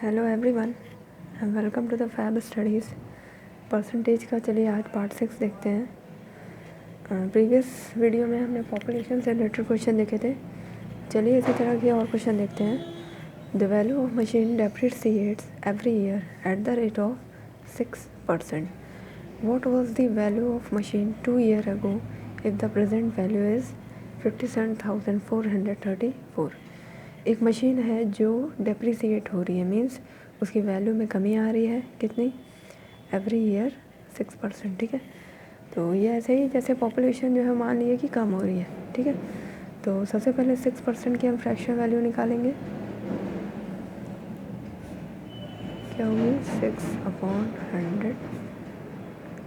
Hello everyone and welcome to the Fab Studies. Percentage का चलिए आज पार्ट 6 देखते हैं। प्रीवियस वीडियो में हमने पॉपुलेशन से रिलेटेड क्वेश्चन देखे थे। चलिए इसी तरह के और क्वेश्चन देखते हैं। The value of machine depreciates every year at the rate of 6%. What was the value of machine 2 years ago if the present value is 57,434? एक मशीन है जो डेप्रिसिएट हो रही है, मीन्स उसकी वैल्यू में कमी आ रही है। कितनी? Every year 6%। ठीक है, तो ये ऐसे ही जैसे पॉपुलेशन जो है मान लीजिए कि कम हो रही है। ठीक है, तो सबसे पहले 6% की हम फ्रैक्शन वैल्यू निकालेंगे। क्या होगी? 6/100,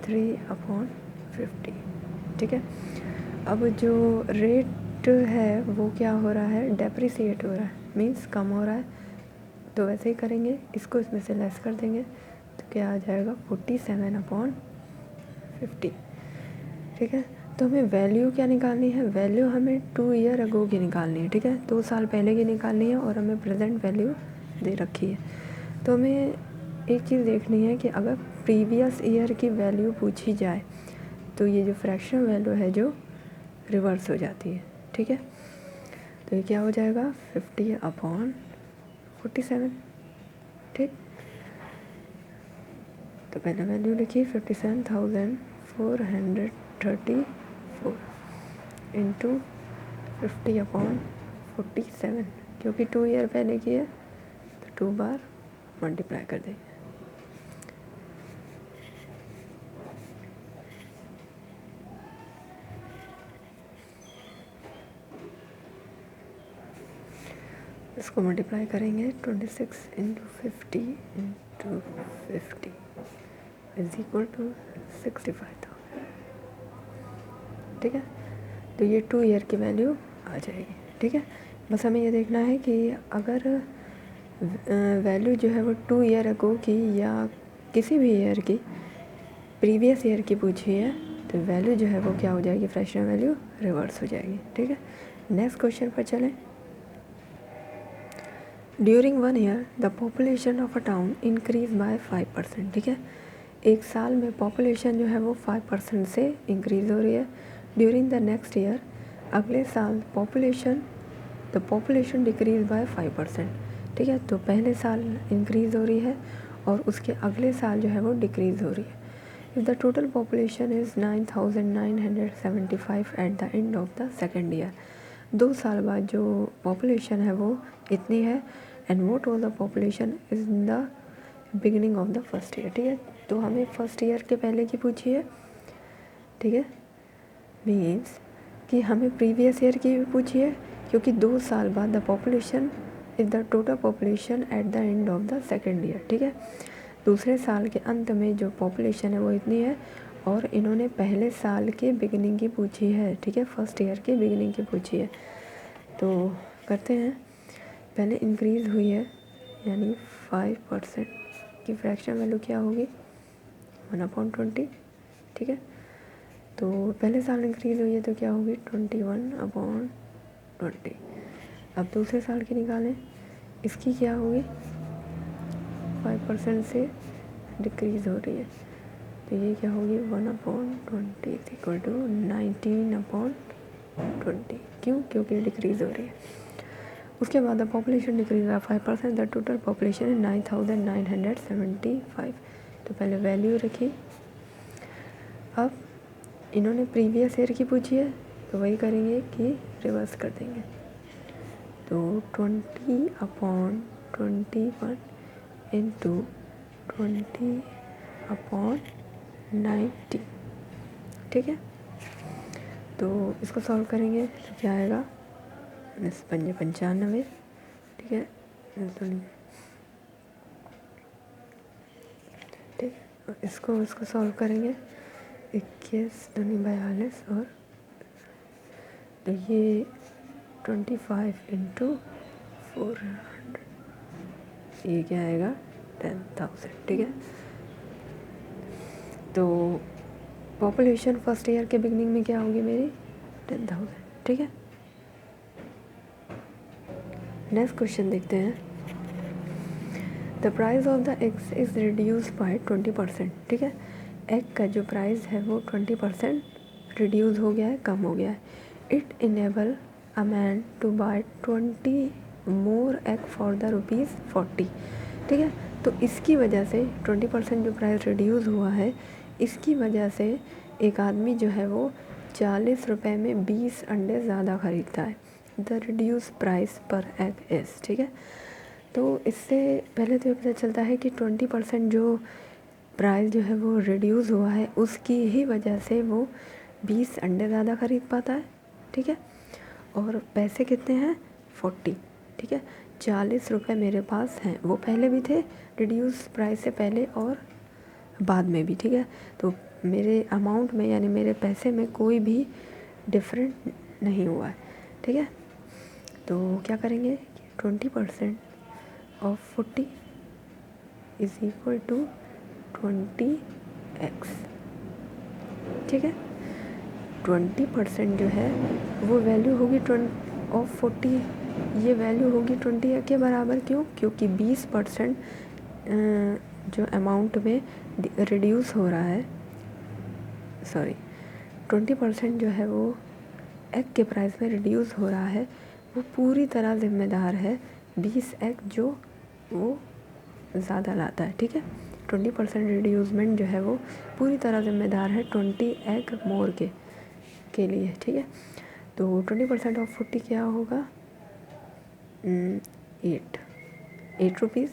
3/50। ठीक है, अब जो रेट है वो क्या हो रहा है? डेप्रिसिएट हो रहा है, मीन्स कम हो रहा है। तो वैसे ही करेंगे, इसको इसमें से लेस कर देंगे तो क्या आ जाएगा? 47/50। ठीक है, तो हमें वैल्यू क्या निकालनी है? वैल्यू हमें 2 ईयर अगो की निकालनी है। ठीक है, 2 साल पहले की निकालनी है और हमें प्रेजेंट वैल्यू दे रखी है। तो हमें एक चीज़ देखनी है कि अगर प्रीवियस ईयर की वैल्यू पूछी जाए तो ये जो फ्रैक्शन वैल्यू है जो रिवर्स हो जाती है। ठीक है, तो ये क्या हो जाएगा? 50/47। ठीक, तो पहले वैल्यू लिखी 57,434 इंटू 50/47, क्योंकि 2 ईयर पहले की है तो 2 बार मल्टीप्लाई कर देंगे। इसको मल्टीप्लाई करेंगे 26 into 50 into 50 is equal to 65,000। ठीक है, तो ये 2 ईयर की वैल्यू आ जाएगी। ठीक है, बस हमें ये देखना है कि अगर वैल्यू जो है वो 2 ईयर अगो की या किसी भी ईयर की प्रीवियस ईयर की पूछी है तो वैल्यू जो है वो क्या हो जाएगी? फ्रैक्शन वैल्यू रिवर्स हो जाएगी। ठीक है, नेक्स्ट क्वेश्चन पर चलें। During 1 year the population of a town increase by 5%। ठीक है, एक साल में पॉपुलेशन जो है वो 5% से इंक्रीज़ हो रही है। ड्यूरिंग द नेक्स्ट ईयर, अगले साल द पॉपुलेशन डिक्रीज बाय 5%। ठीक है, तो पहले साल इंक्रीज़ हो रही है और उसके अगले साल जो है वो डिक्रीज़ हो रही है। If the total population is 9,975 at the end of the second year, 2 साल बाद जो पॉपुलेशन है वो इतनी है। And what was the population is in the beginning of the first year. ठीक है, तो हमें फर्स्ट ईयर के पहले की पूछी है। ठीक है, मीन्स कि हमें प्रीवियस ईयर की भी पूछी है, क्योंकि 2 साल बाद the population is the total population at the end of the second year. ठीक है, दूसरे साल के अंत में जो पॉपुलेशन है वो इतनी है और इन्होंने पहले साल के बिगिनिंग की पूछी है। ठीक है, फर्स्ट ईयर की बिगिनिंग की पूछी है। तो करते हैं, पहले इंक्रीज़ हुई है यानी 5% की फ्रैक्शन वैल्यू क्या होगी? 1/20। ठीक है, तो पहले साल इंक्रीज़ हुई है तो क्या होगी? 21/20। अब दूसरे साल की निकालें, इसकी क्या होगी? 5% से डिक्रीज़ हो रही है तो ये क्या होगी? 1/20 इज इक्वल टू 19/20। क्यों? क्योंकि डिक्रीज़ हो रही है। उसके बाद the population decrease by 5%, the total population है 9,975। तो पहले वैल्यू रखी। अब इन्होंने प्रीवियस ईयर की पूछी है तो वही करेंगे कि रिवर्स कर देंगे। तो 20/21 इंटू 20/90। ठीक है, तो इसको सॉल्व करेंगे तो क्या आएगा? 95। ठीक है, ठीक, इसको सॉल्व करेंगे 21 दूनी 42 और तो ये 25 इंटू 400, ये क्या आएगा? 10,000। ठीक है, तो पॉपुलेशन फर्स्ट ईयर के बिगनिंग में क्या होगी मेरी? 10,000। ठीक है, नेक्स्ट क्वेश्चन देखते हैं। The price of the eggs is reduce by 20%, ठीक है। एग का जो प्राइस है वो 20% रिड्यूस हो गया है, कम हो गया है। It enable a man to buy 20 more egg for the ₹40, ठीक है। तो इसकी वजह से 20% जो प्राइस रिड्यूस हुआ है, इसकी वजह से एक आदमी जो है वो 40 रुपये में 20 अंडे ज़्यादा ख़रीदता है। द रिड्यूस प्राइस पर एग इज़, ठीक है। तो इससे पहले तो ये पता चलता है कि 20% जो प्राइस जो है वो रिड्यूस हुआ है, उसकी ही वजह से वो 20 अंडे ज़्यादा ख़रीद पाता है, ठीक है। और पैसे कितने हैं? 40, ठीक है। 40 रुपये मेरे पास हैं, वो पहले भी थे रिड्यूस प्राइस से पहले और बाद में भी, ठीक है। तो मेरे अमाउंट में यानी मेरे पैसे में कोई भी डिफरेंट नहीं हुआ है, ठीक है। तो क्या करेंगे? 20% of 40 is equal to 20x, ठीक है। 20% जो है वो वैल्यू होगी ऑफ 40, ये वैल्यू होगी 20 के बराबर। क्यों? क्योंकि 20% जो अमाउंट में रिड्यूस हो रहा है, सॉरी 20% जो है वो एग के प्राइस में रिड्यूस हो रहा है, वो पूरी तरह ज़िम्मेदार है 20 एग जो वो ज़्यादा लाता है, ठीक है। 20% रिड्यूसमेंट जो है वो पूरी तरह ज़िम्मेदार है 20 एग मोर के लिए, ठीक है। तो 20% ऑफ 40 क्या होगा? 8 रुपीज़,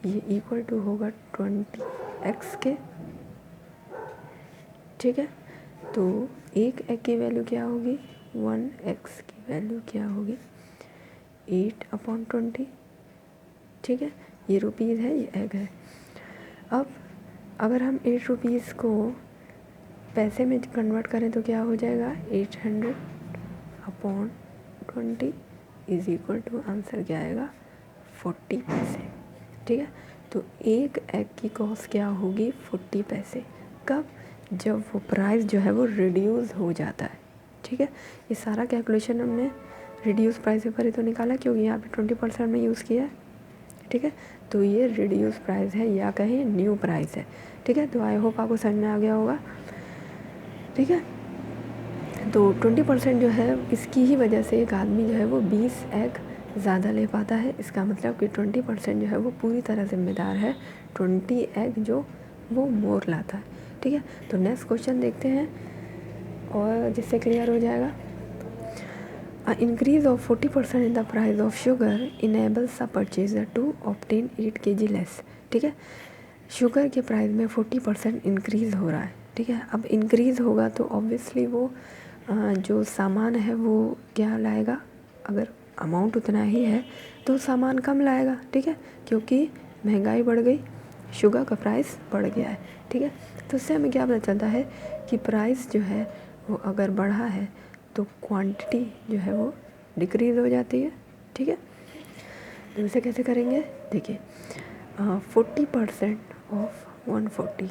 ये इक्वल टू होगा 20x के, ठीक है। तो एक एग की वैल्यू क्या होगी? 1x की वैल्यू क्या होगी? 8/20, ठीक है। ये रुपीज़ है, ये एग है। अब अगर हम 8 रुपीज़ को पैसे में कन्वर्ट करें तो क्या हो जाएगा? 800/20 इज़ इक्वल टू, आंसर क्या आएगा? 40 पैसे, ठीक है। तो एक एग की कॉस्ट क्या होगी? 40 पैसे। कब? जब वो प्राइस जो है वो रिड्यूस हो जाता है, ठीक है। ये सारा कैलकुलेशन हमने रिड्यूस प्राइस पे पर ही तो निकाला, क्योंकि यहाँ पे 20% में यूज़ किया है, ठीक है। तो ये रिड्यूस प्राइस है या कहें न्यू प्राइस है, ठीक है। तो आई होप आपको समझ में आ गया होगा, ठीक है। तो 20% जो है इसकी ही वजह से एक आदमी जो है वो 20 एग ज़्यादा ले पाता है। इसका मतलब कि 20% जो है वो पूरी तरह ज़िम्मेदार है 20 एग जो वो मोर लाता है, ठीक है। तो नेक्स्ट क्वेश्चन देखते हैं और जिससे क्लियर हो जाएगा। Increase of 40% in the price of sugar enables a purchaser to obtain 8 kg less, ठीक है। शुगर के प्राइस में 40% इंक्रीज़ हो रहा है, ठीक है। अब इंक्रीज़ होगा तो ऑब्वियसली वो जो सामान है वो क्या लाएगा? अगर अमाउंट उतना ही है तो सामान कम लाएगा, ठीक है, क्योंकि महंगाई बढ़ गई, शुगर का प्राइस बढ़ गया है, ठीक है। तो इससे हमें क्या पता चलता है कि प्राइस जो है वो अगर बढ़ा है तो क्वांटिटी जो है वो डिक्रीज़ हो जाती है, ठीक है। तो इसे कैसे करेंगे? देखिए 40% ऑफ 140,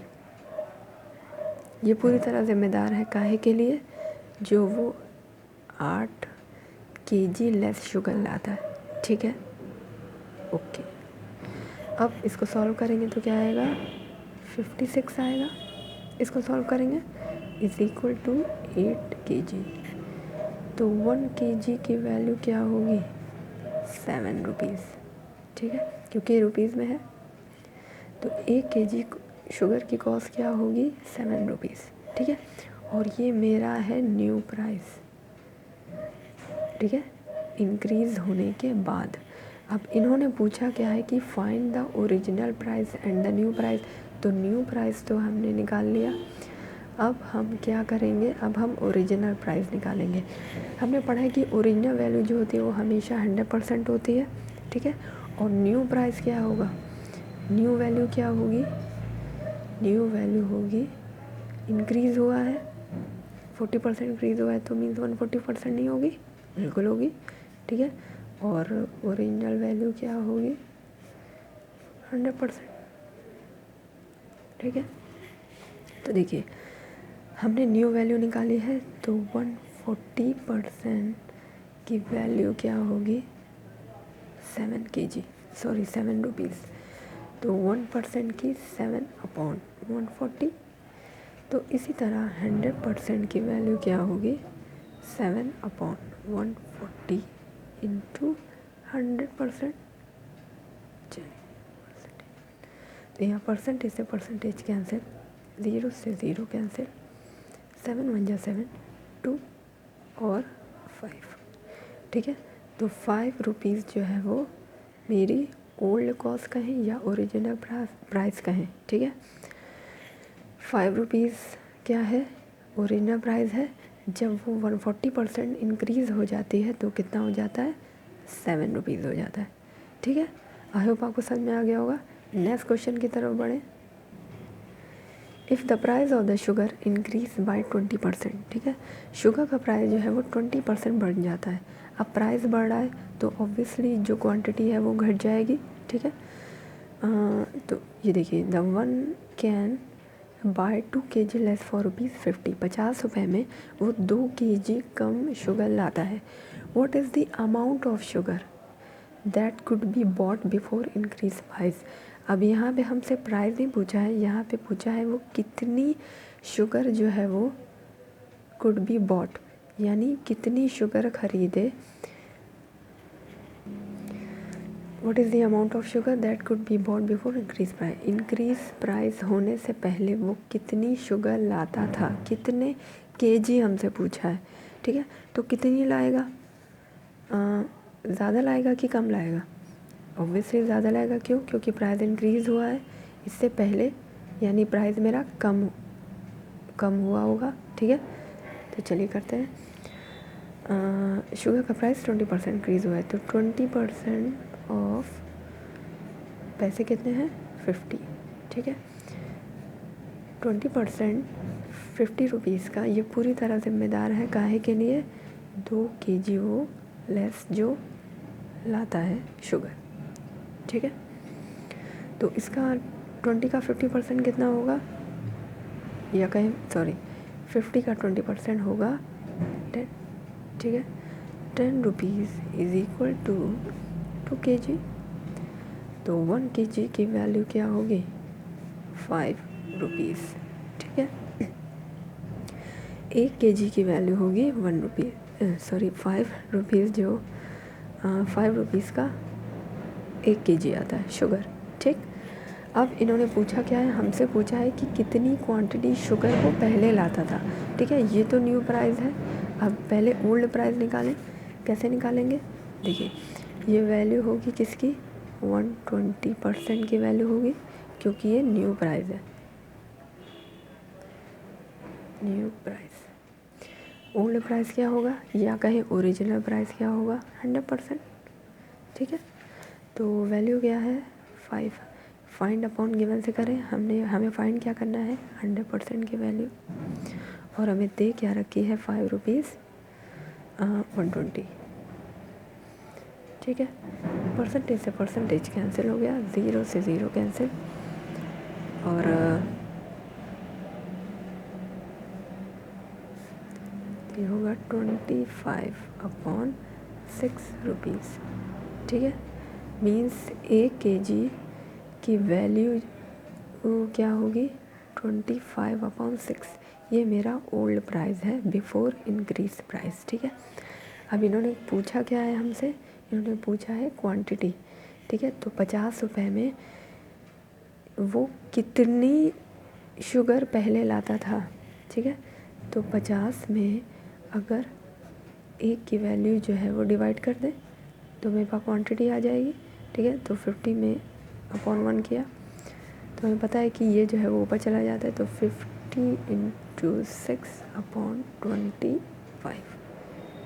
ये पूरी तरह ज़िम्मेदार है काहे के लिए? जो वो 8 kg लेस शुगर लाता है, ठीक है, ओके। अब इसको सॉल्व करेंगे तो क्या आएगा? 56 आएगा। इसको सॉल्व करेंगे इज़ इक्वल टू 8 kg। तो 1 kg की वैल्यू क्या होगी? 7 रुपीज़, ठीक है, क्योंकि रुपीज़ में है। तो 1 kg शुगर की कॉस्ट क्या होगी? 7 रुपीज़, ठीक है। और ये मेरा है न्यू प्राइस, ठीक है, इंक्रीज़ होने के बाद। अब इन्होंने पूछा क्या है कि find the original price and the new price. तो न्यू प्राइस तो हमने निकाल लिया, अब हम क्या करेंगे? अब हम ओरिजिनल प्राइस निकालेंगे। हमने पढ़ा है कि ओरिजिनल वैल्यू जो होती है वो हमेशा 100% होती है, ठीक है। और न्यू प्राइस क्या होगा? न्यू वैल्यू क्या होगी? न्यू वैल्यू होगी, इंक्रीज़ हुआ है 40% इंक्रीज़ हुआ है तो मीन्स 140% नहीं होगी? बिल्कुल होगी, ठीक है। और ओरिजिनल वैल्यू क्या होगी? 100%, ठीक है। तो देखिए हमने न्यू वैल्यू निकाली है, तो 140% की वैल्यू क्या होगी? 7 रुपीज़। तो 1% की 7/140। तो इसी तरह 100% की वैल्यू क्या होगी, 7/140 इंटू 100%। तो यहाँ परसेंटेज से परसेंटेज कैंसिल, 0 से 0 कैंसिल, 7 1 जा 7, 2 और 5। ठीक है, तो 5 रुपीज़ जो है वो मेरी ओल्ड कॉस्ट कहें या ओरिजिनल प्राइस कहें। ठीक है, 5 रुपीज़ क्या है, ओरिजिनल प्राइस है। जब वो 140% इंक्रीज़ हो जाती है तो कितना हो जाता है, 7 रुपीज़ हो जाता है। ठीक है, आई होप आपको समझ में आ गया होगा। नेक्स्ट क्वेश्चन की तरफ बढ़ें। If the price of the sugar increase by 20%। ठीक है, शुगर का प्राइस जो है वो 20% बढ़ जाता है। अब प्राइस बढ़ रहा है तो ऑब्वियसली जो क्वांटिटी है वो घट जाएगी। ठीक है, तो ये देखिए, the one can buy 2 kg less for ₹50। 50 रुपये में वो 2 kg कम शुगर लाता है। What is the amount of sugar that could be bought before increase price. अब यहाँ पे हमसे प्राइस नहीं पूछा है, यहाँ पे पूछा है वो कितनी शुगर जो है वो कुड बी बॉट, यानी कितनी शुगर खरीदे। What is the amount of sugar that could be bought before increase price. Increase price होने से पहले वो कितनी शुगर लाता था, कितने केजी हमसे पूछा है। ठीक है, तो कितनी लाएगा, ज़्यादा लाएगा कि कम लाएगा, ऑब्वियसली ज़्यादा लाएगा। क्यों, क्योंकि प्राइस इंक्रीज़ हुआ है इससे पहले, यानी प्राइस मेरा कम हुआ होगा। ठीक है, तो चलिए करते हैं। शुगर का प्राइस 20% इंक्रीज़ हुआ है, तो 20% ऑफ पैसे कितने हैं, 50। ठीक है, 20% 50 रुपीज़ का ये पूरी तरह जिम्मेदार है काहे के लिए, 2 kg वो लेस जो लाता है शुगर। ठीक है, तो इसका 20 का 50% कितना होगा, या कहीं 50 का 20% होगा 10। ठीक है, 10 rupees is equal to 2 kg। तो 1 kg की वैल्यू क्या होगी, 5 रुपीज़। ठीक है, 1 kg की वैल्यू होगी 5 रुपीज़, जो 5 रुपीज़ का 1 kg आता है शुगर। ठीक, अब इन्होंने पूछा क्या है, हमसे पूछा है कि कितनी क्वांटिटी शुगर वो पहले लाता था। ठीक है, ये तो न्यू प्राइस है। अब पहले ओल्ड प्राइस निकालें, कैसे निकालेंगे, देखिए ये वैल्यू होगी किसकी, 120% की वैल्यू होगी, क्योंकि ये न्यू प्राइस है। न्यू प्राइस, ओल्ड प्राइस क्या होगा, या कहें ओरिजिनल प्राइस क्या होगा, 100%। ठीक है, तो वैल्यू क्या है, 5। फाइंड अपॉन गिवन से करें, हमें फाइंड क्या करना है, 100% की वैल्यू, और हमें दे क्या रखी है, 5 रुपीज़ 120। ठीक है, परसेंटेज से परसेंटेज कैंसिल हो गया, 0 से 0 कैंसिल, और ये होगा 25/6 रुपीज़। ठीक है, मीन्स 1 kg की वैल्यू क्या होगी, 25/6। ये मेरा ओल्ड प्राइस है बिफोर इंक्रीज प्राइस। ठीक है, अब इन्होंने पूछा क्या है हमसे, इन्होंने पूछा है क्वांटिटी। ठीक है, तो 50 रुपये में वो कितनी शुगर पहले लाता था। ठीक है, तो 50 में अगर 1 की वैल्यू जो है वो डिवाइड कर दें तो मेरे पास क्वांटिटी आ जाएगी। ठीक है, तो 50 में अपॉन 1 किया तो हमें पता है कि ये जो है वो ऊपर चला जाता है, तो 50 × 6/25।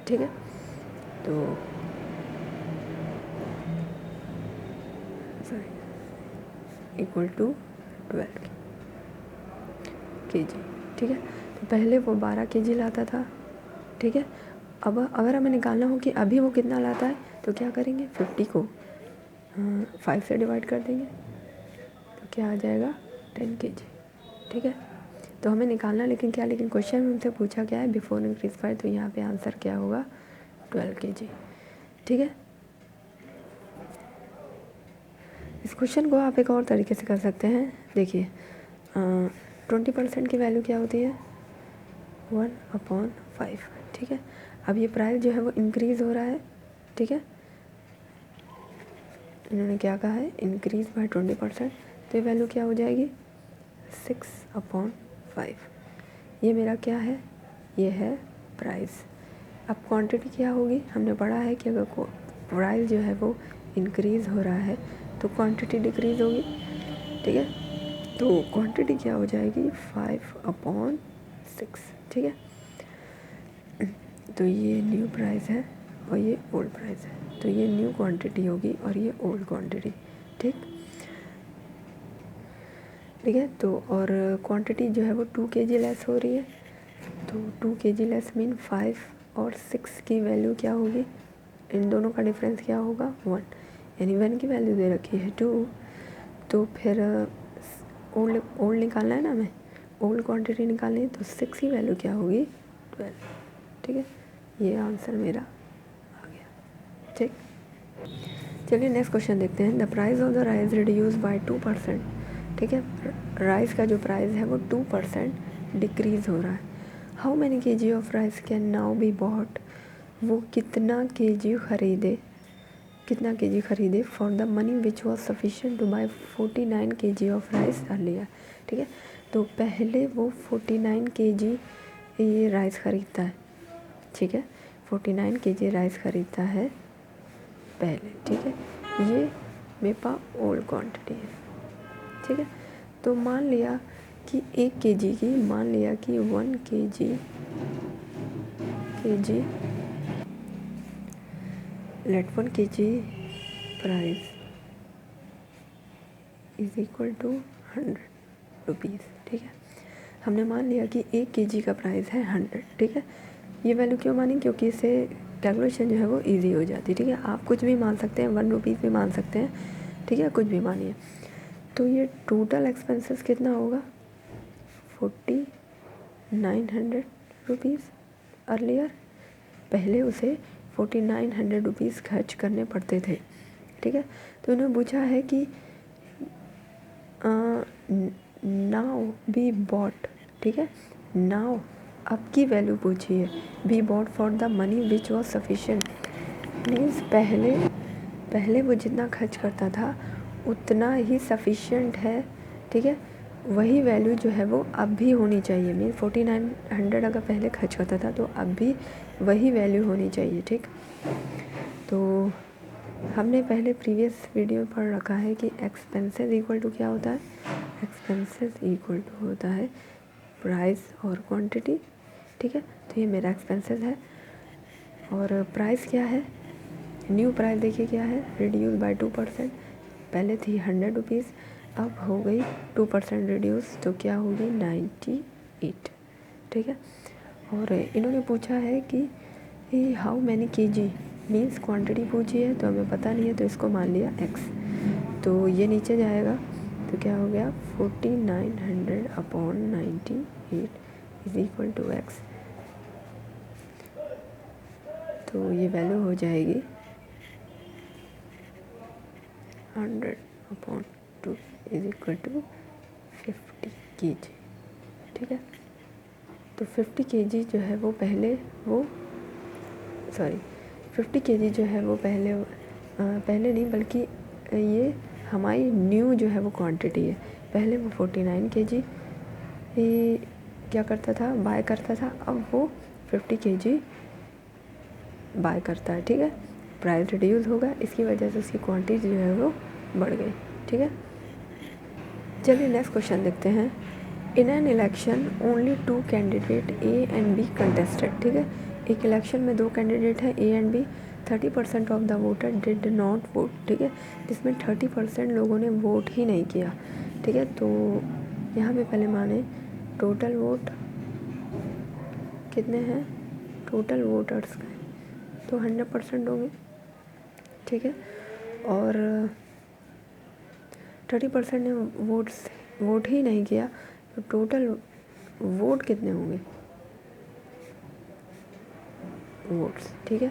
ठीक है, तो इक्वल टू 12 kg। ठीक है, तो पहले वो 12 kg लाता था। ठीक है, अब अगर हमें निकालना हो कि अभी वो कितना लाता है, तो क्या करेंगे, 50 को 5 से डिवाइड कर देंगे, तो क्या आ जाएगा, 10 kg। ठीक है, तो हमें निकालना लेकिन क्वेश्चन में हमसे पूछा क्या है, बिफोर इंक्रीज प्राइस, तो यहाँ पे आंसर क्या होगा, 12 kg। ठीक है, इस क्वेश्चन को आप एक और तरीके से कर सकते हैं। देखिए 20% की वैल्यू क्या होती है 1/5, ठीक है। अब ये प्राइस जो है वो इंक्रीज़ हो रहा है, ठीक है। इन्होंने क्या कहा है इंक्रीज़ बाय 20%, तो ये वैल्यू क्या हो जाएगी 6/5। ये मेरा क्या है, ये है प्राइस। अब क्वांटिटी क्या होगी, हमने पढ़ा है कि अगर प्राइस जो है वो इंक्रीज़ हो रहा है तो क्वांटिटी डिक्रीज़ होगी, ठीक है। तो क्वांटिटी क्या हो जाएगी 5/6, ठीक है। तो ये न्यू प्राइस है और ये ओल्ड प्राइस है, तो ये न्यू क्वांटिटी होगी और ये ओल्ड क्वांटिटी, ठीक है। तो और क्वांटिटी जो है वो 2 kg लेस हो रही है, तो 2 kg लेस मीन 5 और 6 की वैल्यू क्या होगी, इन दोनों का डिफरेंस क्या होगा 1, यानी 1 की वैल्यू दे रखी है 2, तो फिर ओल्ड निकालना है ना, हमें ओल्ड क्वांटिटी निकालनी है, तो 6 की वैल्यू क्या होगी 12, ठीक है। ये आंसर मेरा आ गया, ठीक। चलिए नेक्स्ट क्वेश्चन देखते हैं। The price of the rice reduce by 2%, ठीक है। राइस का जो प्राइस है वो 2% डिक्रीज़ हो रहा है। How many kg of rice can now be bought, वो कितना kg खरीदे for the money which was sufficient two by 49 kg of rice earlier, ठीक है। तो पहले वो 49 kg ये राइस ख़रीदता है, ठीक है। 49 kg राइस ख़रीदता है पहले, ठीक है। ये मेरे पास ओल्ड क्वांटिटी है, ठीक है। तो मान लिया कि 1 kg की, मान लिया कि 1 kg let 1 kg price is equal to 100 rupees, ठीक है। हमने मान लिया कि 1 kg का प्राइस है 100, ठीक है। ये वैल्यू क्यों मानी, क्योंकि इससे कैलकुलेशन जो है वो इजी हो जाती है, ठीक है। आप कुछ भी मान सकते हैं, 1 रुपीज़ भी मान सकते हैं, ठीक है, कुछ भी मानिए। तो ये टोटल एक्सपेंसेस कितना होगा 4900 रुपीज़ अर्लियर, पहले उसे 4900 रुपीज़ खर्च करने पड़ते थे, ठीक है। तो उन्होंने पूछा है कि नाउ बी बॉट, ठीक है। नाउ अब की वैल्यू पूछी है, be bought for the money which was sufficient, means पहले वो जितना खर्च करता था उतना ही सफिशिएंट है, ठीक है। वही वैल्यू जो है वो अब भी होनी चाहिए, मीन 4900 अगर पहले खर्च करता था तो अब भी वही वैल्यू होनी चाहिए, ठीक। तो हमने पहले प्रीवियस वीडियो में पढ़ रखा है कि एक्सपेंसेस इक्वल टू क्या होता है, एक्सपेंसेस इक्वल टू होता है प्राइस और क्वांटिटी, ठीक है। तो ये मेरा एक्सपेंसेस है और प्राइस क्या है, न्यू प्राइस देखिए क्या है, रिड्यूस बाय 2%, पहले थी 100 रुपीज़, अब हो गई 2% रिड्यूस, तो क्या होगी 98, ठीक है। और इन्होंने पूछा है कि how many kg, means quantity पूछी है तो हमें पता नहीं है, तो इसको मान लिया x, तो ये नीचे जाएगा, तो क्या हो गया 4900/98 इज इक्वल टू x, तो ये वैल्यू हो जाएगी 100/2 इज इक्वल टू 50 kg, ठीक है। तो 50 kg जो है वो पहले 50 kg जो है वो पहले नहीं, बल्कि ये हमारी न्यू जो है वो क्वांटिटी है। पहले वो 49 kg क्या करता था, बाय करता था, अब वो 50 kg बाय करता है, ठीक है। प्राइस रिड्यूस होगा, इसकी वजह से उसकी क्वांटिटी जो है वो बढ़ गई, ठीक है। चलिए नेक्स्ट क्वेश्चन देखते हैं। In an election only 2 candidate A and B contested, ठीक है। एक इलेक्शन में 2 कैंडिडेट हैं A and B, 30% of the voter did not vote, ठीक है। जिसमें 30% लोगों ने वोट ही नहीं किया, ठीक है। तो यहाँ पे पहले माने टोटल वोट कितने हैं, टोटल वोटर्स का तो 100% होंगे, ठीक है। और 30% ने वोट ही नहीं किया, तो टोटल वोट कितने होंगे, वोट्स, ठीक है,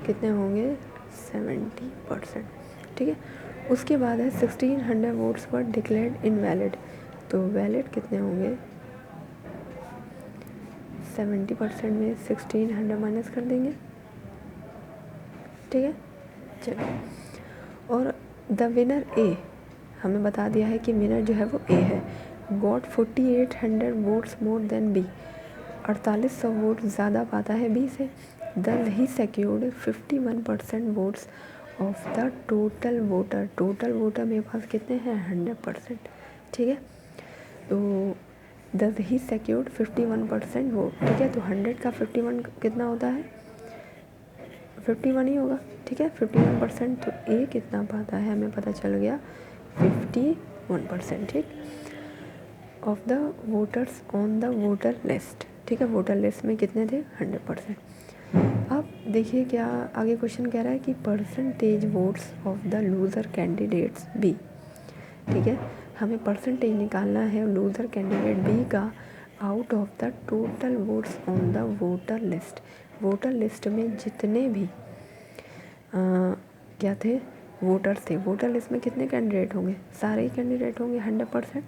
कितने होंगे 70%, ठीक है। उसके बाद है 1600 वोट्स वर डिक्लेयर्ड इनवैलिड, तो वैलिड कितने होंगे, 70% में 1600 माइनस कर देंगे, ठीक है। चलो, और द विनर ए, हमें बता दिया है कि विनर जो है वो ए है, got 4800 votes more than B, 4800 vote ज़्यादा पाता है बी से। दस ही secured 51% votes of the total voter, total voter मेरे पास कितने हैं, 100%, ठीक है। तो दस ही सिक्योर्ड 51% वोट, ठीक है। तो 100 का 51 कितना होता है, 51 ही होगा, ठीक है। 51%, तो ए कितना पाता है, हमें पता चल गया 51%, ठीक, of the voters on the voter list, ठीक है। वोटर लिस्ट में कितने थे, 100%। अब देखिए क्या आगे क्वेश्चन कह रहा है कि percentage votes of the loser candidates B, ठीक है। हमें परसेंटेज निकालना है लूज़र कैंडिडेट बी का out of the total votes on the voter list. Voter list में जितने भी क्या थे, वोटर्स थे, वोटर लिस्ट में कितने कैंडिडेट होंगे, सारे ही कैंडिडेट होंगे 100%।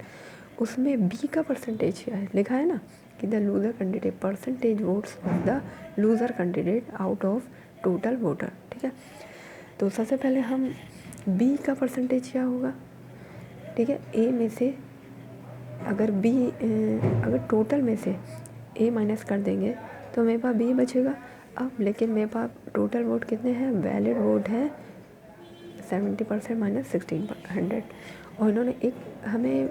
उसमें बी का परसेंटेज क्या है, लिखा है ना कि the loser candidate percentage votes of the loser candidate out of total voter, ठीक है। तो सबसे पहले हम बी का परसेंटेज क्या होगा, ठीक है। ए में से अगर बी अगर टोटल में से ए माइनस कर देंगे तो मेरे पास बी बचेगा। अब लेकिन मेरे पास टोटल वोट कितने हैं, वैलिड वोट है 70% माइनस 1600, और इन्होंने एक हमें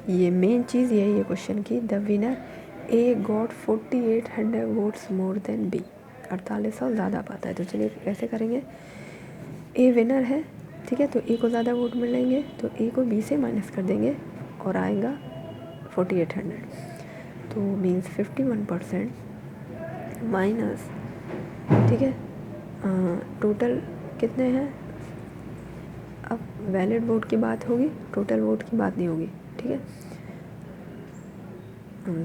ये मेन चीज़ यही है क्वेश्चन की, the winner A got 4800 votes more than B, 4800 ज़्यादा पाता है। तो चलिए कैसे करेंगे, ए विनर है, ठीक है, तो ए को ज़्यादा वोट मिलेंगे तो ए को बी से माइनस कर देंगे और आएगा 4800, तो मीन्स 51% माइनस, ठीक है, टोटल कितने हैं, अब वैलिड वोट की बात होगी, टोटल वोट की बात नहीं होगी, ठीक है।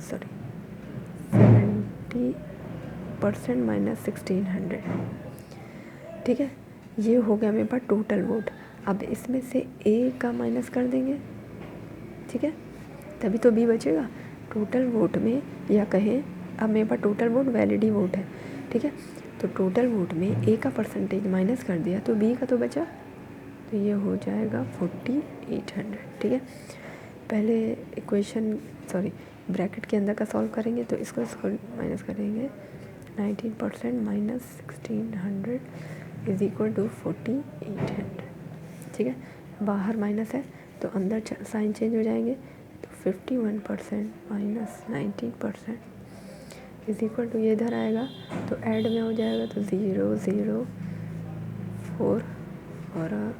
सॉरी 70% माइनस 1600, ठीक है। ये हो गया मेरे पास टोटल वोट। अब इसमें से ए का माइनस कर देंगे, ठीक है, तभी तो बी बचेगा। टोटल वोट में या कहें अब मेरे पास टोटल वोट वैलिड ही वोट है, ठीक है। तो टोटल वोट में ए का परसेंटेज माइनस कर दिया तो बी का तो बचा, तो ये हो जाएगा 4800, ठीक है। पहले इक्वेशन ब्रैकेट के अंदर का सॉल्व करेंगे तो इसको माइनस करेंगे, 19% माइनस 1600 इज इक्वल टू 4800, ठीक है। बाहर माइनस है तो अंदर साइन चेंज हो जाएंगे, तो 51% माइनस 19% इज इक्वल टू ये इधर आएगा तो ऐड में हो जाएगा, तो 004 और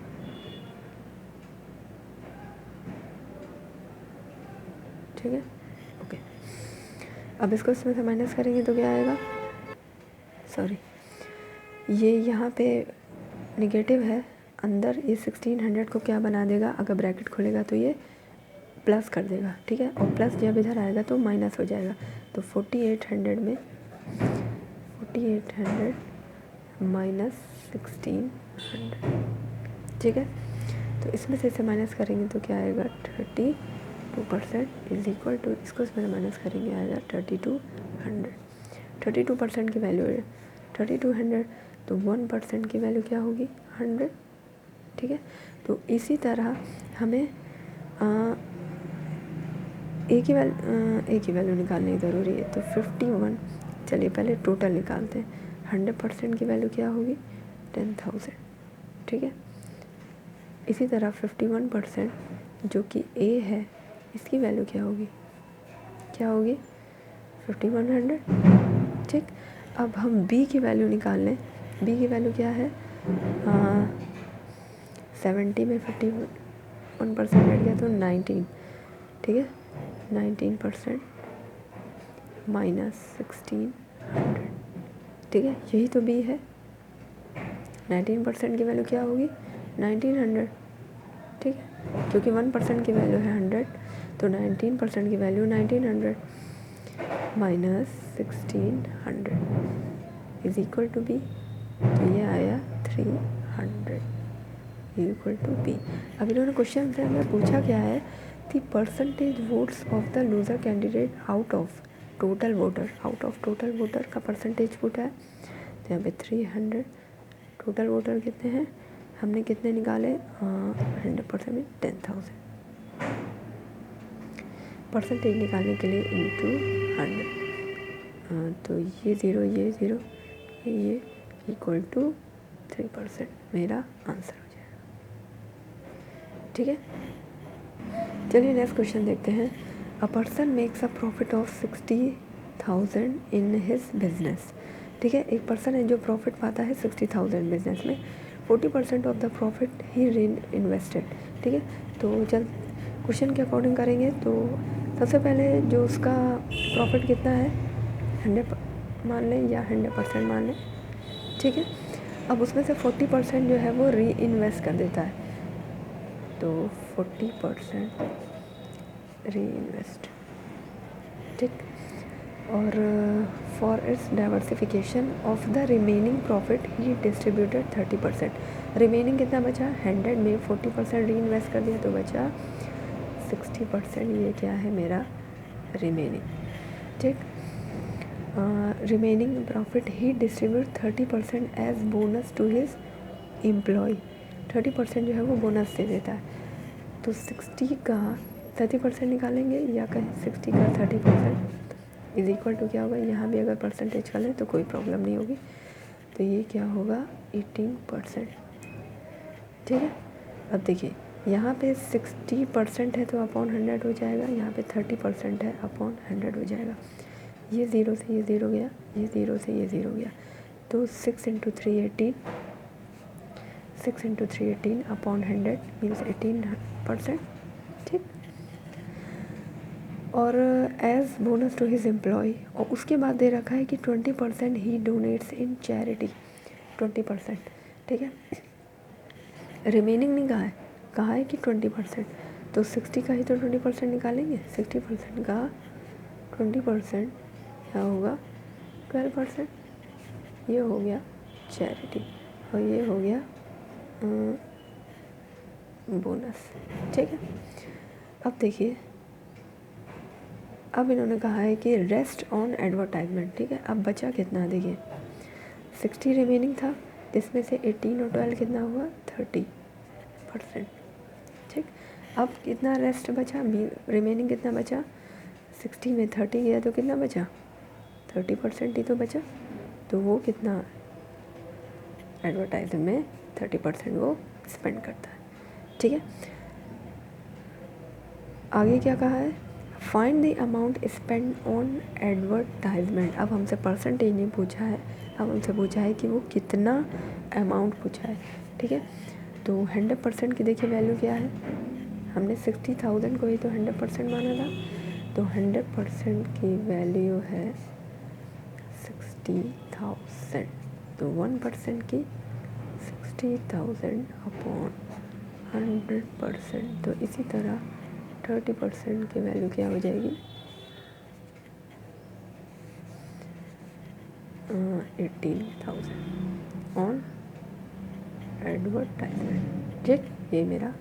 ठीक है, ओके। अब इसको इसमें से माइनस करेंगे तो क्या आएगा, सॉरी ये यहाँ पे नेगेटिव है, अंदर ये 1600 को क्या बना देगा, अगर ब्रैकेट खुलेगा तो ये प्लस कर देगा, ठीक है। और प्लस जब इधर आएगा तो माइनस हो जाएगा, तो 4800 में 4800 माइनस 1600, ठीक है। तो इसमें से इसे माइनस करेंगे तो क्या आएगा, 32% इज इक्वल टू, इसको इसमें माइनस करेंगे आएगा 3200। 32% की वैल्यू है 3200, तो 1% की वैल्यू क्या होगी, 100, ठीक है। तो इसी तरह हमें ए की वैल्यू निकालनी ज़रूरी है, तो 51, चलिए पहले टोटल निकालते हैं। 100% की वैल्यू क्या होगी, 10,000, ठीक है। इसी तरह 51% जो कि ए है इसकी वैल्यू क्या होगी, 5100, ठीक। अब हम बी की वैल्यू निकाल लें, बी की वैल्यू क्या है, 70 में 51% ऐड किया तो 19, ठीक है, 19% माइनस 1600, ठीक है, यही तो बी है। 19% की वैल्यू क्या होगी, 1900, ठीक है, क्योंकि 1% की वैल्यू है 100, तो 19% की वैल्यू 1900 minus 1600 is equal to B, तो ये आया 300, इक्वल टू पी। अब इन्होंने क्वेश्चन से हमें पूछा क्या है, the percentage votes of the loser candidate out of total voter, out of total voter का परसेंटेज पूछा है। तो यहाँ पे 300, टोटल वोटर कितने हैं, हमने कितने निकाले, 100% में 10,000, परसेंटेज निकालने के लिए इंटू 100, तो ये 0 ये 0 ये इक्वल टू 3%, मेरा आंसर हो जाएगा। ठीक है, चलिए नेक्स्ट क्वेश्चन देखते हैं। A person makes a profit of 60,000 in his business. ठीक है, एक पर्सन है जो प्रॉफिट पाता है 60,000 बिजनेस में, 40% ऑफ द प्रॉफिट ही री इन्वेस्टेड। ठीक है, तो चल क्वेश्चन के अकॉर्डिंग करेंगे। तो सबसे पहले जो उसका प्रॉफिट कितना है, 100 मान लें या 100% मान लें। ठीक है, अब उसमें से 40% जो है वो री इन्वेस्ट कर देता है, तो 40% री इन्वेस्ट। ठीक, और for its diversification of the remaining profit he distributed 30%। Remaining कितना बचा, 100 में 40% री इन्वेस्ट कर दिया तो बचा 60%, ये क्या है मेरा रिमेनिंग। ठीक, रिमेनिंग प्रॉफिट ही distribute 30% as bonus to his employee. 30% जो है वो बोनस दे देता है, तो 60 का 30% निकालेंगे या कहीं 60 का 30% इज इक्वल टू क्या होगा, यहाँ भी अगर परसेंटेज कर लें तो कोई प्रॉब्लम नहीं होगी, तो ये क्या होगा 18%। ठीक है, अब देखिए यहाँ पे 60% है तो अपॉन 100 हो जाएगा, यहाँ पे 30% है अपॉन 100 हो जाएगा, ये 0 से ये 0 गया, ये 0 से ये 0 गया, तो 6 × 3 18, 6 × 3 18 अपॉन 100 मीन्स 18%। ठीक, और as bonus to his employee, और उसके बाद दे रखा है कि 20% ही डोनेट्स इन चैरिटी, 20%। ठीक है, रिमेनिंग नहीं कहा है कि 20%, तो 60 का ही तो 20% निकालेंगे, 60% का 20% क्या होगा 12%, ये हो गया चैरिटी और ये हो गया बोनस। ठीक है, अब देखिए, अब इन्होंने कहा है कि रेस्ट ऑन एडवर्टाइजमेंट। ठीक है, अब बचा कितना, देखिए 60 रिमेनिंग था, जिसमें से 18 और 12 कितना हुआ 30%। ठीक, अब कितना रेस्ट बचा, रिमेनिंग कितना बचा, 60 में 30 गया तो कितना बचा 30% ही तो बचा, तो वो कितना एडवर्टाइजमेंट में 30% वो स्पेंड करता है। ठीक है, आगे क्या कहा है, find the amount spend on advertisement. अब हमसे परसेंटेज नहीं पूछा है, अब हमसे पूछा है कि वो कितना अमाउंट पूछा है। ठीक है, तो 100% की देखिए वैल्यू क्या है, हमने 60,000 को ही तो 100% माना था, तो 100% की वैल्यू है 60,000, तो 1% की 60,000 अपॉन 100%, तो इसी तरह 30% की वैल्यू क्या हो जाएगी 18,000 ऑन एडवर्टाइजमेंट। ठीक, ये मेरा